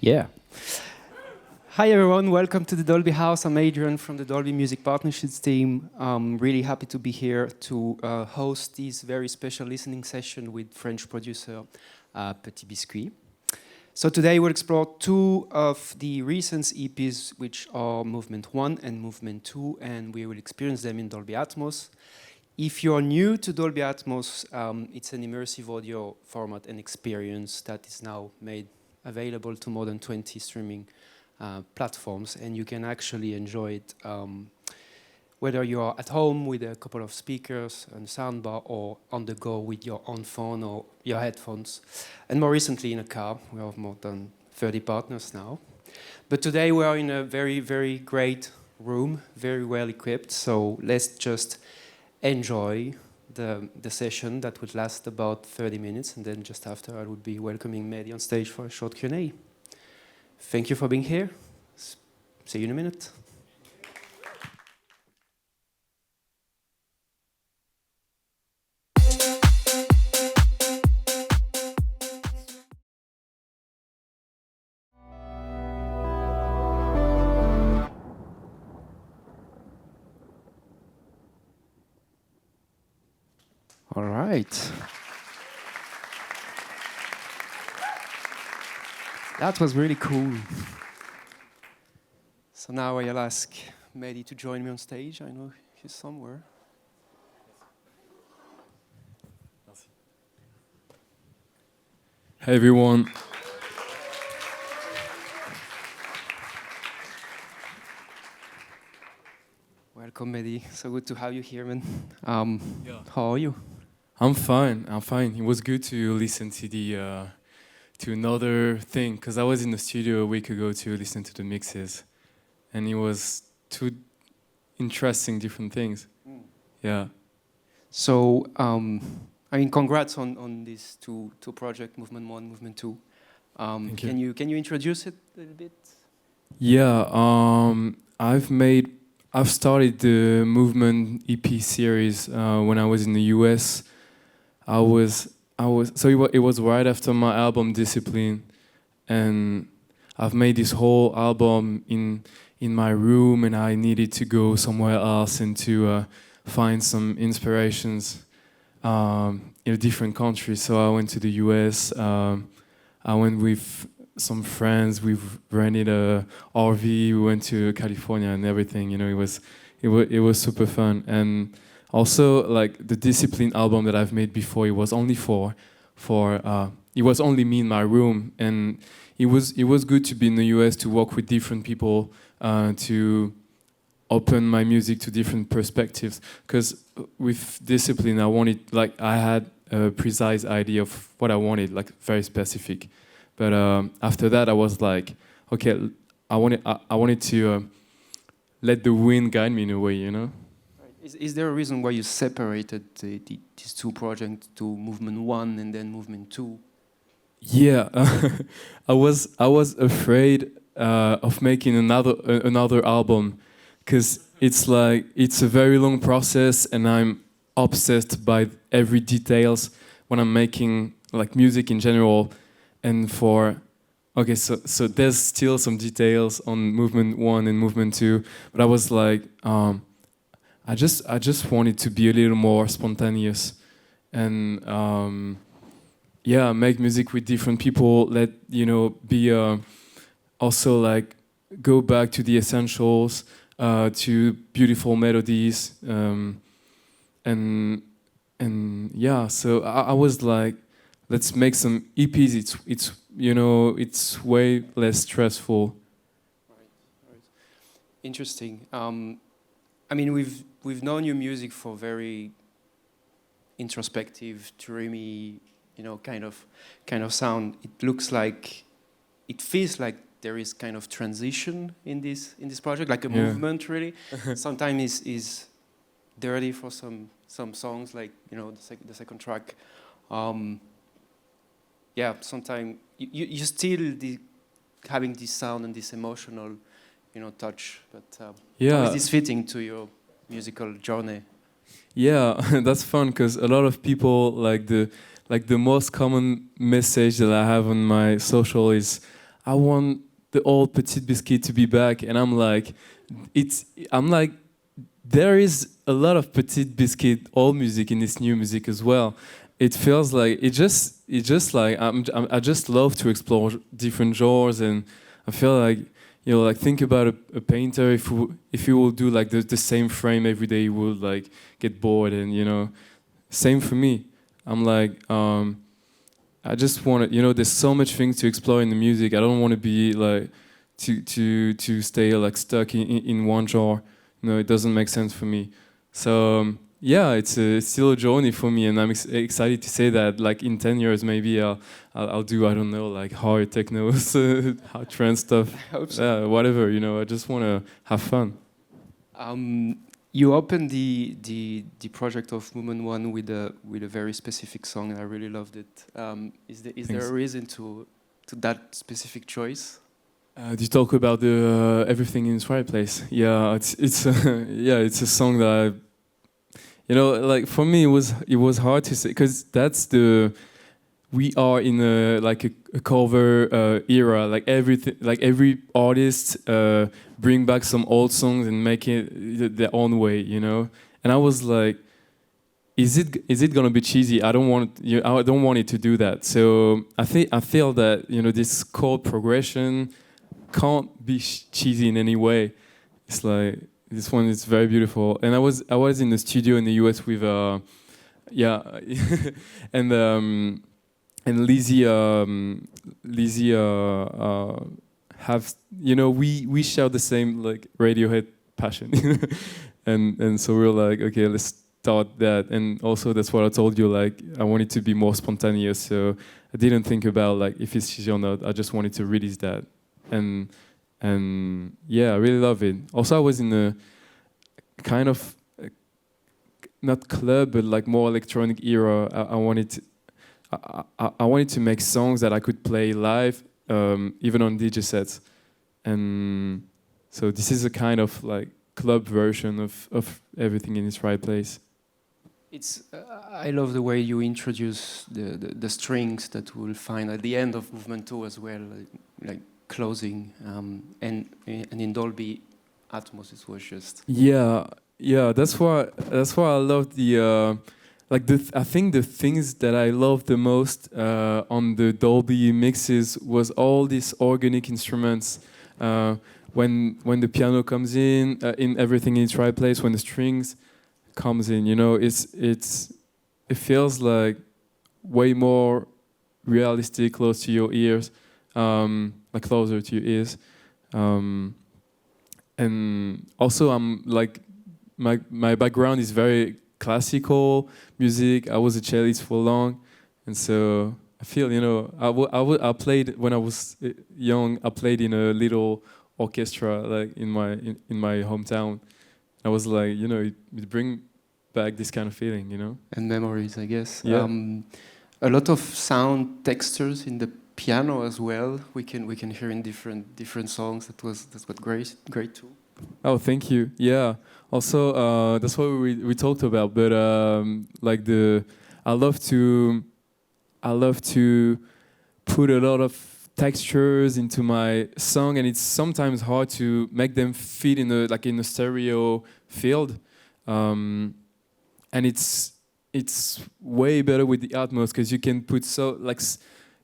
Yeah. Hi everyone, welcome to the Dolby House. I'm Adrian from the Dolby Music Partnerships team. I'm really happy to be here to host this very special listening session with French producer Petit Biscuit. So today we'll explore two of the recent EPs, which are Movement 1 and Movement 2, and we will experience them in Dolby Atmos. If you're new to Dolby Atmos, it's an immersive audio format and experience that is now made available to more than 20 streaming platforms, and you can actually enjoy it whether you are at home with a couple of speakers and soundbar, or on the go with your own phone or your headphones, and more recently in a car. We have more than 30 partners now. But today we are in a very, very great room, very well equipped, so let's just enjoy the session that would last about 30 minutes, and then just after I would be welcoming Mehdi on stage for a short Q&A. Thank you for being here. See you in a minute. All right. That was really cool. So now I'll ask Mehdi to join me on stage. I know he's somewhere. Hey everyone. Welcome, Mehdi. So good to have you here, man. How are you? I'm fine. It was good to listen to the to another thing, because I was in the studio a week ago to listen to the mixes, and it was two interesting different things. Yeah. So, I mean, congrats on these two projects, Movement 1, Movement 2. Thank you. Can you introduce it a little bit? Yeah. I've started the Movement EP series when I was in the US. It was right after my album Discipline, and I've made this whole album in my room, and I needed to go somewhere else and to find some inspirations in a different country. So I went to the US. I went with some friends. We've rented a RV. We went to California and everything. You know, it was super fun. And also, like, the Discipline album that I've made before, it was only it was only me in my room, and it was good to be in the US to work with different people, to open my music to different perspectives. Because with Discipline, I had a precise idea of what I wanted, like very specific. But after that, I was like, okay, I wanted to let the wind guide me in a way, you know. Is there a reason why you separated these two projects to Movement 1 and then Movement 2? Yeah, I was afraid of making another album, because it's a very long process, and I'm obsessed by every details when I'm making like music in general. And so there's still some details on Movement 1 and Movement 2, but I was like, I just wanted to be a little more spontaneous, and make music with different people. Be also like go back to the essentials, to beautiful melodies, and yeah. So I was like, let's make some EPs. It's way less stressful. Right. Interesting. I mean, we've known your music for very introspective, dreamy, kind of sound. It feels like there is kind of transition in this project, like a movement, really. Sometimes is dirty for some songs, like the second track. Sometimes you still having this sound and this emotional, touch. But how is this fitting to your musical journey? Yeah, that's fun, because a lot of people, like the most common message that I have on my social is, I want the old Petit Biscuit to be back, and I'm like, there is a lot of Petit Biscuit old music in this new music as well. It feels like it just like I just love to explore different genres, and I feel like, you know, like think about a painter. If you will do like the same frame every day, you will like get bored, and you know, same for me. I'm like, I just want to, you know, there's so much things to explore in the music. I don't want to be like to stay like stuck in one genre. No, it doesn't make sense for me. So yeah, it's still a journey for me, and I'm excited to say that like in 10 years maybe I'll do, I don't know, like hard techno, hard trance stuff. I hope so. Whatever, you know. I just want to have fun. You opened the project of Movement One with a very specific song, and I really loved it. Is there a reason to that specific choice? Do you talk about the everything in its right place? Yeah, it's yeah, it's a song that you know, like for me it was hard to say, because we are in a cover era. Like everything, like every artist bring back some old songs and make it their own way, you know. And I was like, is it gonna be cheesy? I don't want it to do that. So I feel that, you know, this chord progression can't be cheesy in any way. It's like this one is very beautiful. And I was in the studio in the US with yeah, and Lizzie have, you know, we share the same like Radiohead passion, and so we were like, okay, let's start that. And also that's what I told you, like I wanted to be more spontaneous, so I didn't think about like if it's cheesy or not. I just wanted to release that, and yeah, I really love it. Also, I was in a kind of not club, but like more electronic era. I wanted to make songs that I could play live, even on DJ sets, and so this is a kind of like club version of everything in its right place. It's I love the way you introduce the strings that we'll find at the end of Movement 2 as well, like closing, and in Dolby Atmos it was just yeah. That's why I love the. I think the things that I love the most on the Dolby mixes was all these organic instruments. When the piano comes in everything in its right place, when the strings comes in, you know, it feels like way more realistic, close to your ears, like closer to your ears. And also, I'm like my background is very classical music. I was a cellist for long, and so I feel, you know, I played when I was young. I played in a little orchestra, like in my hometown. I was like, you know, it bring back this kind of feeling, you know, and memories, I guess. Yeah. A lot of sound textures in the piano as well. We can hear in different songs. That's what great too. Oh, thank you. Yeah. Also, that's what we talked about. But like I love to put a lot of textures into my song, and it's sometimes hard to make them fit in a stereo field. And it's way better with the Atmos, because you can put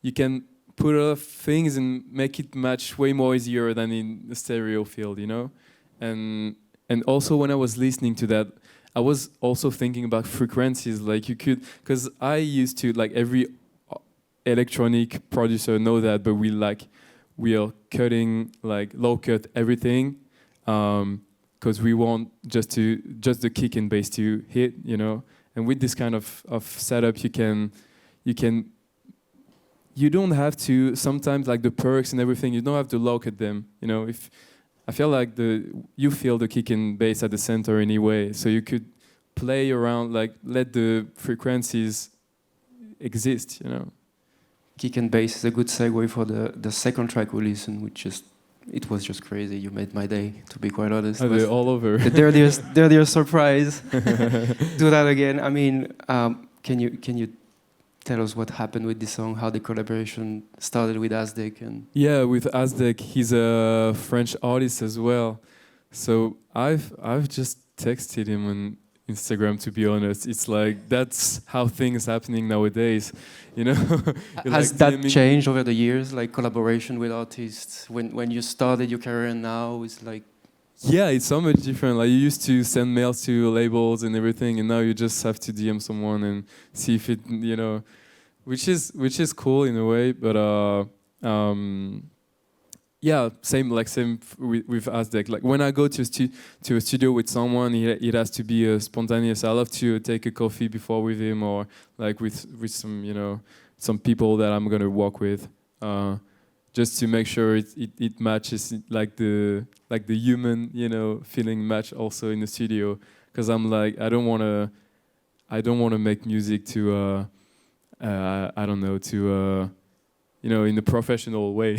you can put a lot of things and make it match way more easier than in the stereo field, you know. And also when I was listening to that, I was also thinking about frequencies. Like you could, because I used to, like every electronic producer know that, but we are cutting, like low cut everything, because we want just the kick and bass to hit, you know. And with this kind of setup, you don't have to, sometimes like the perks and everything, you don't have to low cut them, you know. If I feel like you feel the kick and bass at the center anyway, so you could play around, like let the frequencies exist, you know. Kick and bass is a good segue for the second track we listened, it was just crazy. You made my day, to be quite honest. Oh, they're all over. The dirtiest surprise. Do that again. I mean, can you tell us what happened with this song, how the collaboration started with Azdek? And Yeah, with Azdek, he's a French artist as well. So I've just texted him on Instagram. To be honest, it's like that's how things happening nowadays, you know. You're has like that DMing. changed over the years, like collaboration with artists? When you started your career and now, it's like Yeah, it's so much different. Like you used to send mails to labels and everything, and now you just have to DM someone and see if it, you know, which is cool in a way. But yeah, same with Azdek. Like when I go to a studio with someone, it has to be spontaneous. I love to take a coffee before with him, or like with some some people that I'm gonna work with, just to make sure it matches like the human feeling match also in the studio. Because I'm like I don't wanna make music to I don't know to. In a professional way.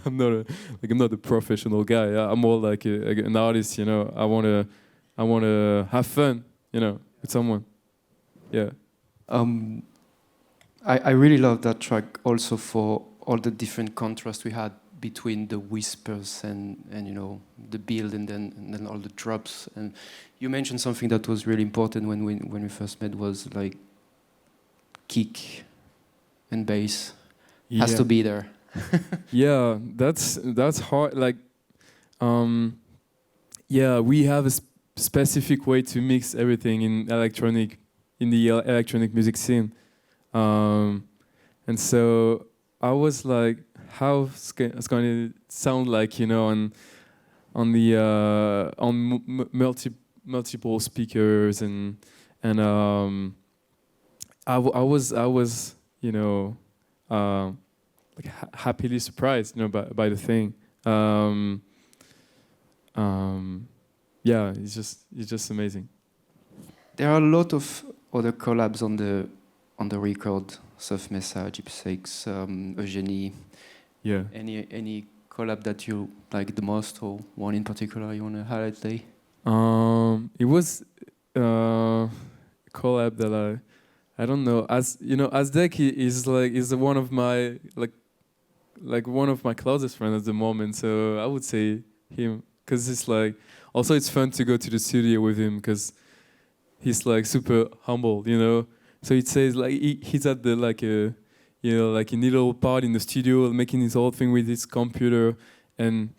I'm not a professional guy. I'm more like an artist. I wanna have fun. With someone. Yeah. um, I really love that track also for all the different contrast we had between the whispers and the build and then all the drops. And you mentioned something that was really important when we first met, was like kick and bass has Yeah. to be there. Yeah. That's hard. Like, yeah, we have a specific way to mix everything in the electronic music scene. And so I was like, how it's going to sound like, on the multiple speakers and I was like happily surprised, by the thing. Um, yeah, it's just amazing. There are a lot of other collabs on the record. Surf Message, Ipsex, Eugenie. Yeah. Any collab that you like the most, or one in particular you want to highlight today? It was a collab that I don't know. As you know, Azdek is one of my like one of my closest friends at the moment. So I would say him, because it's like also it's fun to go to the studio with him because he's like super humble. So it says like he's at the like a like a little part in the studio making his whole thing with his computer, and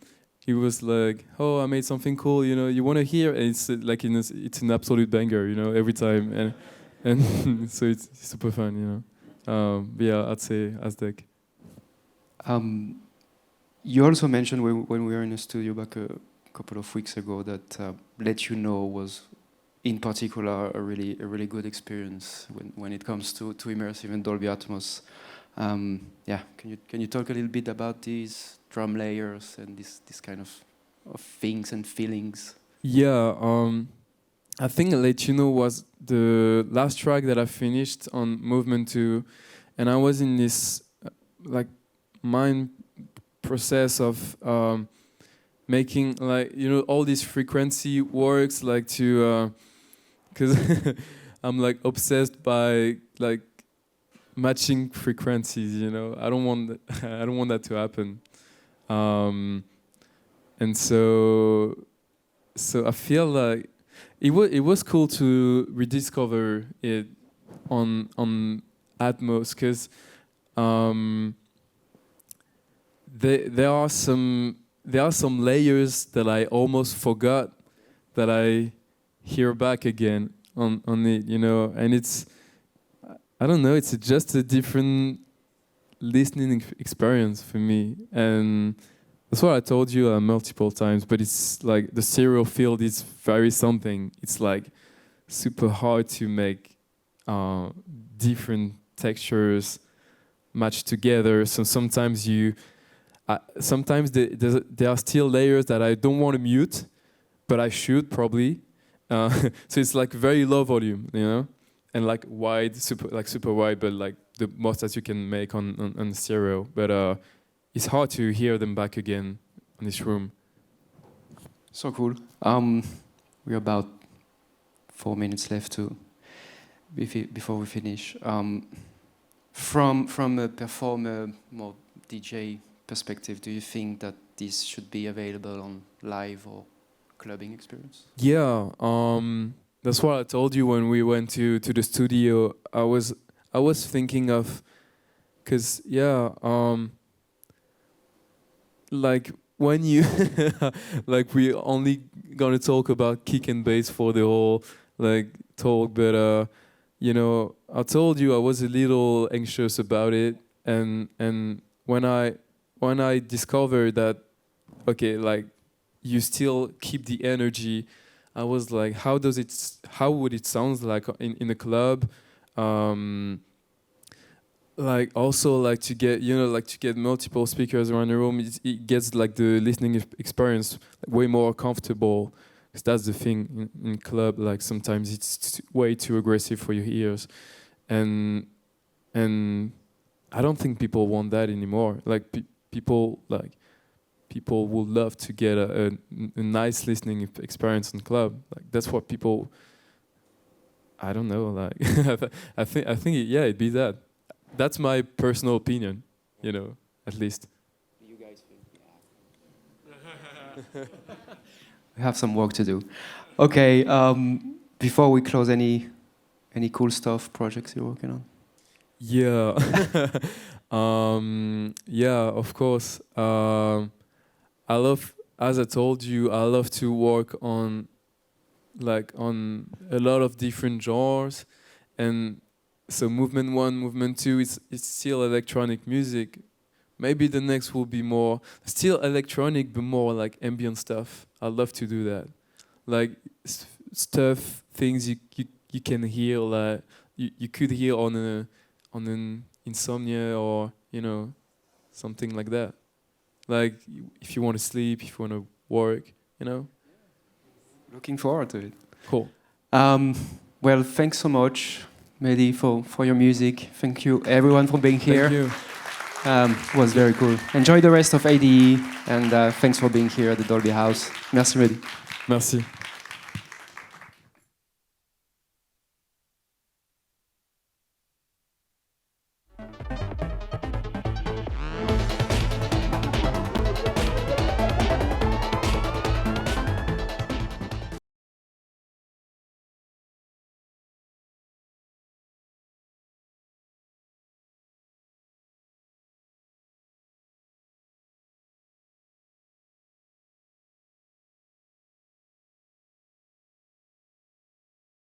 he was like, "Oh, I made something cool. You want to hear?" And it's like it's an absolute banger. Every time, and so it's super fun. But yeah, I'd say Aztec. Um, you also mentioned when we were in the studio back a couple of weeks ago that Let You Know was in particular a really good experience when it comes to immersive and Dolby Atmos. Yeah, can you talk a little bit about these drum layers and this kind of things and feelings? Yeah, I think Let You Know was the last track that I finished on Movement 2, and I was in this like mind process of making like all these frequency works like to because I'm like obsessed by like matching frequencies. I don't want I don't want that to happen, and so I feel like it was cool to rediscover it on Atmos, because there are some layers that I almost forgot that I hear back again on it, and I don't know, it's just a different listening experience for me, and that's what I told you multiple times. But it's like the stereo field is very something. It's like super hard to make different textures match together. So sometimes sometimes there are still layers that I don't want to mute, but I should probably. So it's like very low volume, and like wide, super wide, but like the most that you can make on stereo. But it's hard to hear them back again in this room. So cool. We're about 4 minutes left before we finish. From a performer, more DJ perspective, do you think that this should be available on live or clubbing experience? Yeah, that's what I told you when we went to the studio. I was thinking of, cause yeah, like when you like we only gonna talk about kick and bass for the whole like talk, but you know, I told you I was a little anxious about it, and when I discovered that okay, like you still keep the energy, I was like, how would it sound like in a club? Um, like also like to get like to get multiple speakers around the room, it gets like the listening experience way more comfortable, because that's the thing in club, like sometimes it's way too aggressive for your ears, and and I don't think people want that anymore. Like people would love to get a nice listening experience in club. Like that's what people, I don't know, like I think yeah, it'd be that. That's my personal opinion, you know, at least. You guys think? Yeah. We have some work to do. Okay, before we close, any cool stuff, projects you're working on? Yeah. Yeah, of course. I love, as I told you, I love to work on on a lot of different genres, and so movement one, movement two, it's still electronic music. Maybe the next will be more still electronic, but more like ambient stuff. I love to do that, like stuff, things you can hear, like you could hear on an insomnia, or you know, something like that. Like if you want to sleep, if you want to work, you know. Looking forward to it. Cool. Well, thanks so much, Mehdi, for your music. Thank you, everyone, for being here. Thank you. It was very cool. Enjoy the rest of ADE, and thanks for being here at the Dolby House. Merci, Mehdi. Merci.